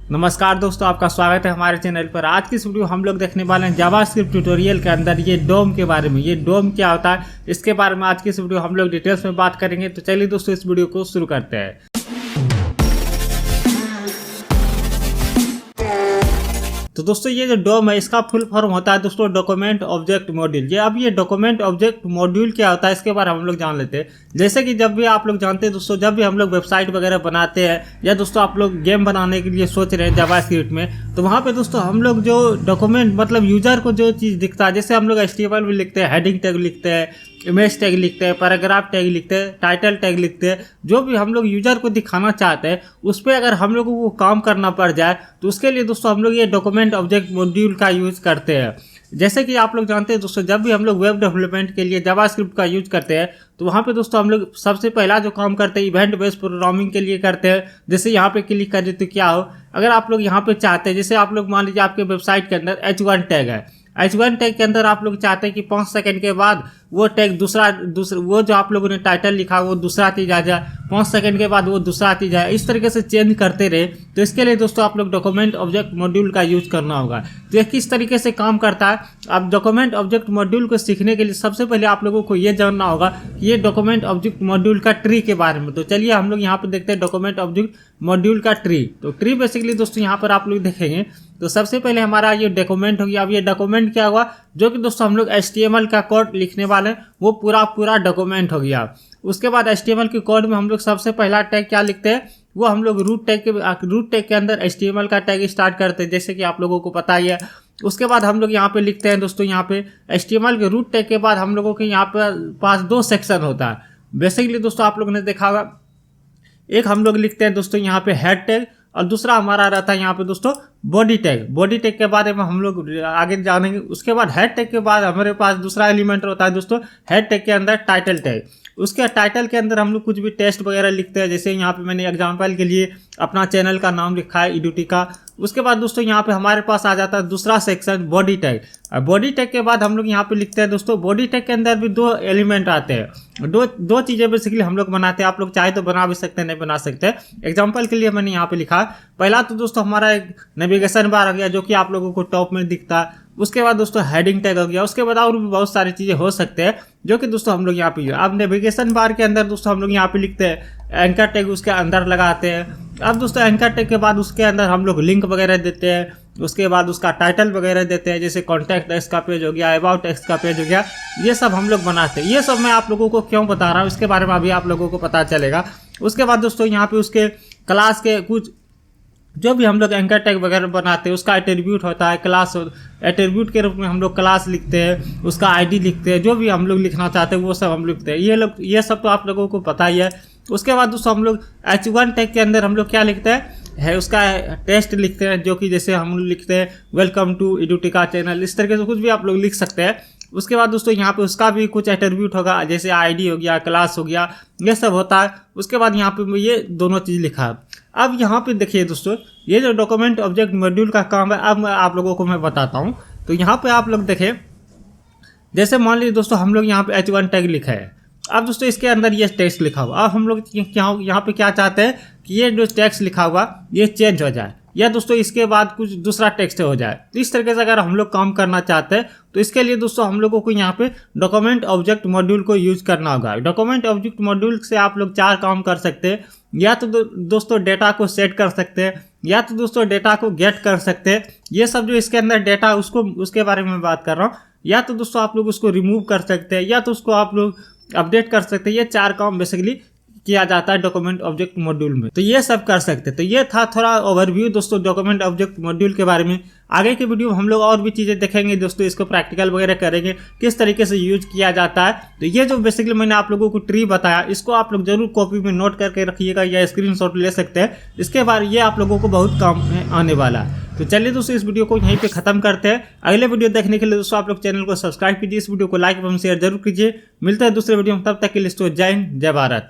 नमस्कार दोस्तों, आपका स्वागत है हमारे चैनल पर। आज की इस वीडियो हम लोग देखने वाले हैं जावास्क्रिप्ट ट्यूटोरियल के अंदर ये डोम के बारे में। ये डोम क्या होता है इसके बारे में आज की इस वीडियो हम लोग डिटेल्स में बात करेंगे। तो चलिए दोस्तों इस वीडियो को शुरू करते हैं। तो दोस्तों ये जो डोम है इसका फुल फॉर्म होता है दोस्तों डॉक्यूमेंट ऑब्जेक्ट मॉड्यूल। ये डॉक्यूमेंट ऑब्जेक्ट मॉड्यूल क्या होता है इसके बारे में हम लोग जान लेते हैं। जैसे कि जब भी आप लोग जानते हैं दोस्तों, जब भी हम लोग वेबसाइट वगैरह बनाते हैं या दोस्तों आप लोग गेम बनाने के लिए सोच रहे हैं जावास्क्रिप्ट में, तो वहाँ पे दोस्तों हम लोग जो डॉक्यूमेंट मतलब यूजर को जो चीज़ दिखता है, जैसे हम लोग HTML भी लिखते हैं, हेडिंग टैग लिखते हैं, इमेज टैग लिखते हैं, पैराग्राफ टैग लिखते हैं, टाइटल टैग लिखते हैं, जो भी हम लोग यूजर को दिखाना चाहते हैं उस पर अगर हम लोगों को काम करना पड़ जाए तो उसके लिए दोस्तों हम लोग ये डॉक्यूमेंट ऑब्जेक्ट मॉड्यूल का यूज करते हैं। जैसे कि आप लोग जानते हैं दोस्तों, जब भी हम लोग वेब डेवलपमेंट के लिए जावास्क्रिप्ट का यूज करते हैं तो वहाँ पे दोस्तों हम लोग सबसे पहला जो काम करते हैं इवेंट बेस्ड प्रोग्रामिंग के लिए करते हैं। जैसे यहाँ पे क्लिक करें तो क्या हो, अगर आप लोग यहाँ पे चाहते हैं, जैसे आप लोग मान लीजिए आपके वेबसाइट के अंदर H1 टैग है, H1 टैग के अंदर आप लोग चाहते हैं कि 5 सेकंड के बाद वो टैग दूसरा वो जो आप लोगों ने टाइटल लिखा वो दूसरा चीज आ जाए, 5 सेकंड के बाद वो दूसरा चीज आए, इस तरीके से चेंज करते रहे। तो इसके लिए दोस्तों आप लोग डॉक्यूमेंट ऑब्जेक्ट मॉड्यूल का यूज करना होगा। तो ये किस तरीके से काम करता है, आप डॉक्यूमेंट ऑब्जेक्ट मॉड्यूल को सीखने के लिए सबसे पहले आप लोगों को ये जानना होगा कि ये डॉक्यूमेंट ऑब्जेक्ट मॉड्यूल का ट्री के बारे में। तो चलिए हम लोग यहाँ पे देखते हैं डॉक्यूमेंट ऑब्जेक्ट मॉड्यूल का ट्री। तो ट्री बेसिकली दोस्तों यहाँ पर आप लोग देखेंगे तो सबसे पहले हमारा ये डॉक्यूमेंट हो गया। अब ये डॉक्यूमेंट क्या हुआ, जो कि दोस्तों हम लोग HTML का कोड लिखने वाले हैं वो पूरा डॉक्यूमेंट हो गया। उसके बाद HTML के कोड में हम लोग सबसे पहला टैग क्या लिखते हैं, वो हम लोग रूट टैग के अंदर HTML का टैग स्टार्ट करते हैं, जैसे कि आप लोगों को पता ही है। उसके बाद हम लोग यहाँ पे लिखते हैं दोस्तों, यहाँ पे HTML के रूट टैग के बाद हम लोगों के यहाँ पे पास 2 सेक्शन होता है। बेसिकली दोस्तों आप लोगों ने देखा होगा, एक हम लोग लिखते हैं दोस्तों यहाँ पे हेड टैग और दूसरा हमारा रहता है यहाँ पे दोस्तों बॉडी टैग। बॉडी टैग के बारे में हम लोग आगे जानेंगे। उसके बाद हेड टैग के बाद हमारे पास दूसरा एलिमेंट होता है दोस्तों हेड टैग के अंदर टाइटल टैग। उसके टाइटल के अंदर हम लोग कुछ भी टेक्स्ट वगैरह लिखते हैं, जैसे यहाँ पे मैंने एग्जांपल के लिए अपना चैनल का नाम लिखा है इडूटिका। उसके बाद दोस्तों यहाँ पे हमारे पास आ जाता है दूसरा section body tag. Body tag के बाद हम लोग यहाँ पे लिखते हैं दोस्तों, बॉडी टैग के अंदर भी 2 एलिमेंट आते हैं, दो चीज़ें बेसिकली हम लोग बनाते हैं। आप लोग चाहे तो बना भी सकते हैं, नहीं बना सकते। एग्जाम्पल के लिए मैंने यहाँ पे लिखा, पहला तो दोस्तों हमारा एक नेविगेशन बार आ गया जो कि आप लोगों को टॉप में दिखता है। उसके बाद दोस्तों हेडिंग टैग हो गया। उसके बाद और भी बहुत सारी चीज़ें हो सकते हैं जो कि दोस्तों हम लोग यहाँ पे। अब नेविगेशन बार के अंदर दोस्तों हम लोग यहाँ पे लिखते हैं एंकर टैग, उसके अंदर लगाते हैं। अब दोस्तों एंकर टैग के बाद उसके अंदर हम लोग लिंक वगैरह देते हैं। उसके बाद उसका टाइटल वगैरह देते हैं, जैसे कॉन्टैक्ट टेक्स्ट का पेज हो गया, अबाउट टेक्स्ट का पेज हो गया, ये सब हम लोग बनाते हैं। ये सब मैं आप लोगों को क्यों बता रहा हूँ इसके बारे में अभी आप लोगों को पता चलेगा। उसके बाद दोस्तों यहाँ पे उसके क्लास के कुछ जो भी हम लोग एंकर टैग वगैरह बनाते हैं उसका एट्रीब्यूट होता है, क्लास एट्रीब्यूट के रूप में हम लोग क्लास लिखते हैं, उसका ID लिखते हैं, जो भी हम लोग लिखना चाहते हैं वो सब हम लिखते हैं। ये सब तो आप लोगों को पता ही है। उसके बाद दोस्तों हम लोग H1 टैग के अंदर हम लोग क्या लिखते हैं, उसका टेक्स्ट लिखते हैं, जो कि जैसे हम लोग लिखते हैं वेलकम टू इडूटिका चैनल, इस तरीके से कुछ भी आप लोग लिख सकते हैं। उसके बाद दोस्तों यहाँ पे उसका भी कुछ एट्रीब्यूट होगा, जैसे ID हो गया, क्लास हो गया, ये सब होता है। उसके बाद यहाँ पे ये दोनों चीज़ लिखा है। अब यहाँ पे देखिए दोस्तों, ये जो डॉक्यूमेंट ऑब्जेक्ट मॉड्यूल का काम है, अब मैं आप लोगों को मैं बताता हूँ। तो यहाँ पे आप लोग देखें, जैसे मान लीजिए दोस्तों हम लोग यहाँ पे H1 टैग लिखा है। अब दोस्तों इसके अंदर ये टेक्स्ट लिखा हुआ, अब हम लोग यहाँ पे क्या चाहते हैं कि ये जो टेक्स्ट लिखा हुआ ये चेंज हो जाए, या दोस्तों इसके बाद कुछ दूसरा टेक्स्ट हो जाए। तो इस तरीके से अगर हम लोग काम करना चाहते हैं तो इसके लिए दोस्तों हम लोगों को यहाँ पे डॉक्यूमेंट ऑब्जेक्ट मॉड्यूल को यूज करना होगा। डॉक्यूमेंट ऑब्जेक्ट मॉड्यूल से आप लोग 4 काम कर सकते हैं, या तो दोस्तों डेटा को सेट कर सकते हैं, या तो दोस्तों डेटा को गेट कर सकते हैं। ये सब जो इसके अंदर डेटा उसके बारे में बात कर रहा हूँ। या तो दोस्तों आप लोग उसको रिमूव कर सकते हैं, या तो उसको आप लोग अपडेट कर सकते हैं। ये 4 काम बेसिकली किया जाता है डॉक्यूमेंट ऑब्जेक्ट मॉड्यूल में, तो ये सब कर सकते हैं। तो ये था थोड़ा ओवरव्यू दोस्तों डॉक्यूमेंट ऑब्जेक्ट मॉड्यूल के बारे में। आगे के वीडियो में हम लोग और भी चीज़ें देखेंगे दोस्तों, इसको प्रैक्टिकल वगैरह करेंगे किस तरीके से यूज किया जाता है। तो ये जो बेसिकली मैंने आप लोगों को ट्री बताया, इसको आप लोग जरूर कॉपी में नोट करके रखिएगा या स्क्रीनशॉट ले सकते हैं। इसके बाद ये आप लोगों को बहुत काम में आने वाला है। तो चलिए दोस्तों इस वीडियो को यहीं पे खत्म करते हैं। अगले वीडियो देखने के लिए दोस्तों आप लोग चैनल को सब्सक्राइब कीजिए, इस वीडियो को लाइक एवं शेयर जरूर कीजिए। मिलते हैं दूसरे वीडियो में, तब तक के लिए दोस्तों जय हिंद, जय भारत।